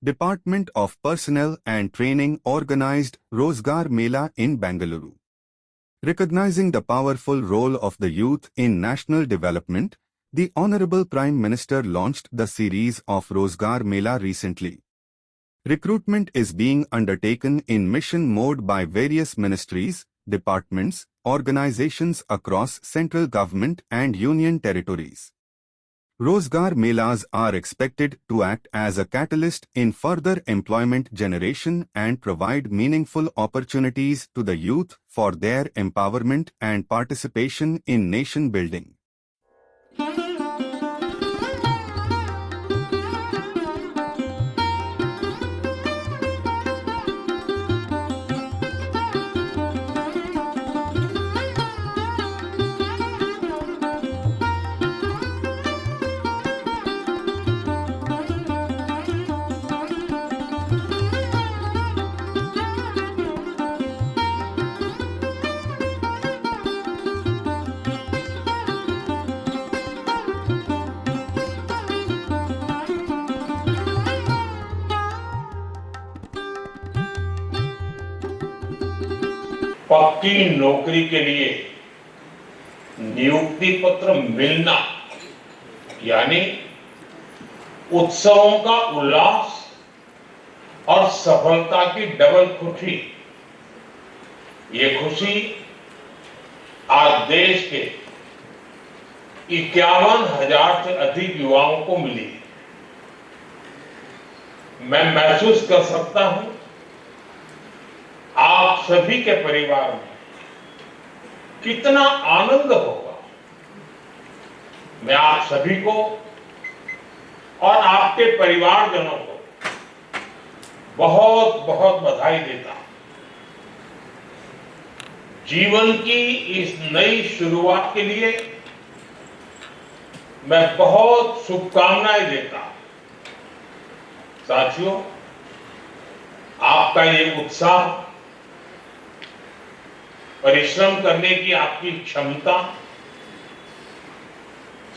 Department of Personnel and Training organized Rozgar Mela in Bengaluru. Recognizing the powerful role of the youth in national development, the Honorable Prime Minister launched the series of Rozgar Mela recently. Recruitment is being undertaken in mission mode by various ministries, departments, organizations across central government and union territories. Rozgar Melas are expected to act as a catalyst in further employment generation and provide meaningful opportunities to the youth for their empowerment and participation in nation building. पक्की नौकरी के लिए नियुक्ति पत्र मिलना यानी उत्सवों का उल्लास और सफलता की डबल खुशी। ये खुशी आज देश के 51,000 से अधिक युवाओं को मिली है। मैं महसूस कर सकता हूं आप सभी के परिवार में कितना आनंद होगा। मैं आप सभी को और आपके परिवारजनों को बहुत बहुत बधाई देता हूं। जीवन की इस नई शुरुआत के लिए मैं बहुत शुभकामनाएं देता हूं। साथियों, आपका ये उत्साह, परिश्रम करने की आपकी क्षमता,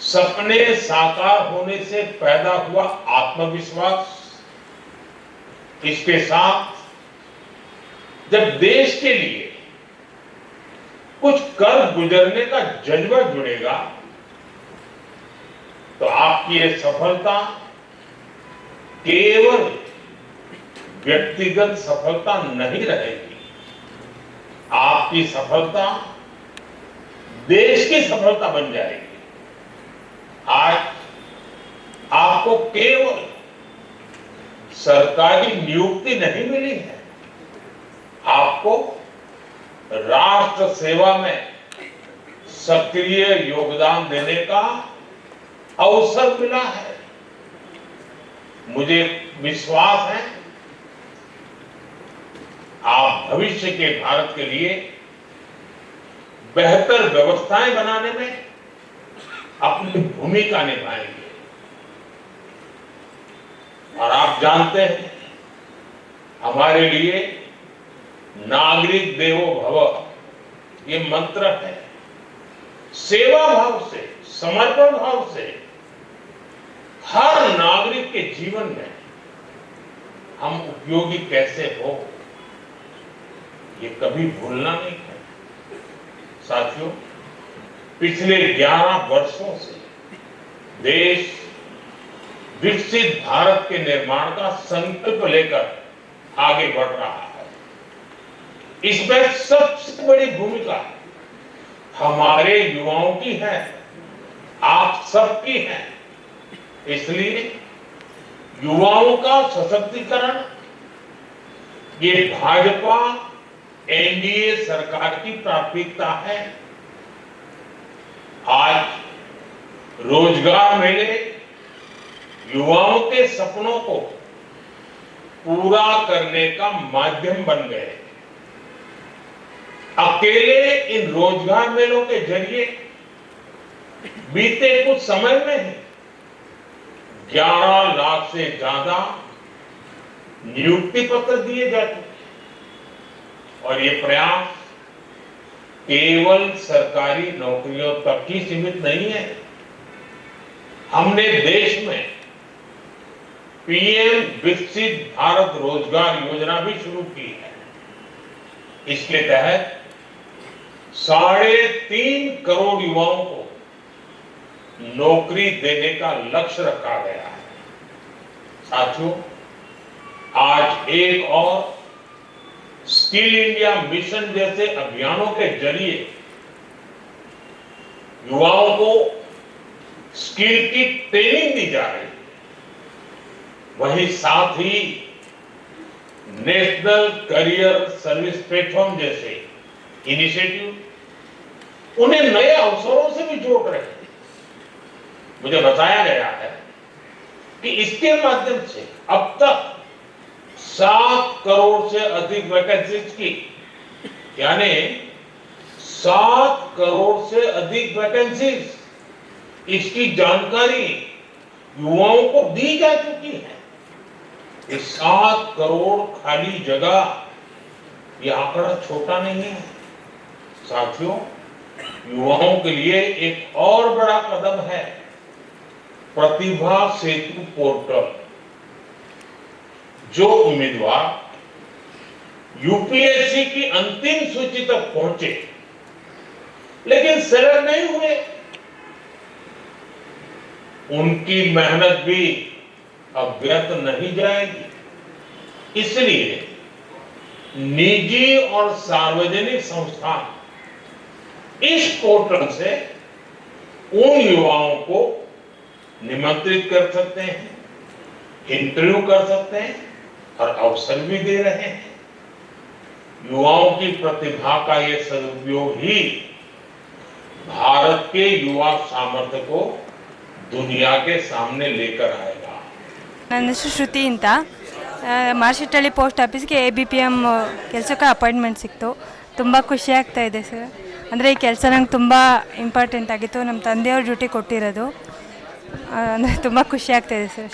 सपने साकार होने से पैदा हुआ आत्मविश्वास, इसके साथ जब देश के लिए कुछ कर गुजरने का जज्बा जुड़ेगा तो आपकी ये सफलता केवल व्यक्तिगत सफलता नहीं रहेगी। आपकी सफलता देश की सफलता बन जाएगी। आज आपको केवल सरकारी नियुक्ति नहीं मिली है, आपको राष्ट्र सेवा में सक्रिय योगदान देने का अवसर मिला है। मुझे विश्वास है आप भविष्य के भारत के लिए बेहतर व्यवस्थाएं बनाने में अपनी भूमिका निभाएंगे। और आप जानते हैं हमारे लिए नागरिक देवो भव ये मंत्र है। सेवा भाव से, समर्पण भाव से हर नागरिक के जीवन में हम उपयोगी कैसे हो, ये कभी भूलना नहीं है। साथियों, पिछले 11 वर्षों से देश विकसित भारत के निर्माण का संकल्प लेकर आगे बढ़ रहा है। इसमें सबसे बड़ी भूमिका हमारे युवाओं की है, आप सबकी है। इसलिए युवाओं का सशक्तिकरण ये भाजपा एनडीए सरकार की प्राथमिकता है। आज रोजगार मेले युवाओं के सपनों को पूरा करने का माध्यम बन गए। अकेले इन रोजगार मेलों के जरिए बीते कुछ समय में 11 लाख से ज्यादा नियुक्ति पत्र दिए जा चुके। और ये प्रयास केवल सरकारी नौकरियों तक ही सीमित नहीं है। हमने देश में पीएम विकसित भारत रोजगार योजना भी शुरू की है। इसके तहत 3.5 करोड़ युवाओं को नौकरी देने का लक्ष्य रखा गया है। साथियों, आज एक और स्किल इंडिया मिशन जैसे अभियानों के जरिए युवाओं को स्किल की ट्रेनिंग दी जा रही है। वहीं साथ ही नेशनल करियर सर्विस प्लेटफॉर्म जैसे इनिशिएटिव उन्हें नए अवसरों से भी जोड़ रहे हैं। मुझे बताया गया है कि इसके माध्यम से अब तक 7 करोड़ से अधिक वैकेंसीज की, यानी 7 करोड़ से अधिक वैकेंसीज, इसकी जानकारी युवाओं को दी जा चुकी है। इस 7 करोड़ खाली जगह, ये आंकड़ा छोटा नहीं है। साथियों, युवाओं के लिए एक और बड़ा कदम है प्रतिभा सेतु पोर्टल। जो उम्मीदवार यूपीएससी की अंतिम सूची तक पहुंचे लेकिन सेलेक्ट नहीं हुए, उनकी मेहनत भी अब व्यर्थ नहीं जाएगी। इसलिए निजी और सार्वजनिक संस्थान इस पोर्टल से उन युवाओं को निमंत्रित कर सकते हैं, इंटरव्यू कर सकते हैं और अवसर भी दे रहे हैं। युवाओं की प्रतिभा का ये सदुपयोग ही भारत के युवा सामर्थ्य को दुनिया के सामने लेकर आएगा। ನನ್ನ ಹೆಸರು ಶ್ರುತಿ ಅಂತ. ಮಾರ್ಷಿಟ್ಟಳ್ಳಿ ಪೋಸ್ಟ್ ಆಫೀಸ್ಗೆ ABPM ಕೆಲಸಕ್ಕೆ ಅಪಾಯಿಂಟ್ಮೆಂಟ್ ಸಿಕ್ತು. ತುಂಬ ಖುಷಿ ಆಗ್ತಾ ಇದೆ ಸರ್. ಅಂದರೆ ಈ ಕೆಲಸ ನಂಗೆ ತುಂಬ ಇಂಪಾರ್ಟೆಂಟ್ ಆಗಿತ್ತು. ನಮ್ಮ ತಂದೆಯವ್ರ ಡ್ಯೂಟಿ ಕೊಟ್ಟಿರೋದು. ಅಂದರೆ ತುಂಬ ಖುಷಿ ಆಗ್ತಾ ಇದೆ ಸರ್.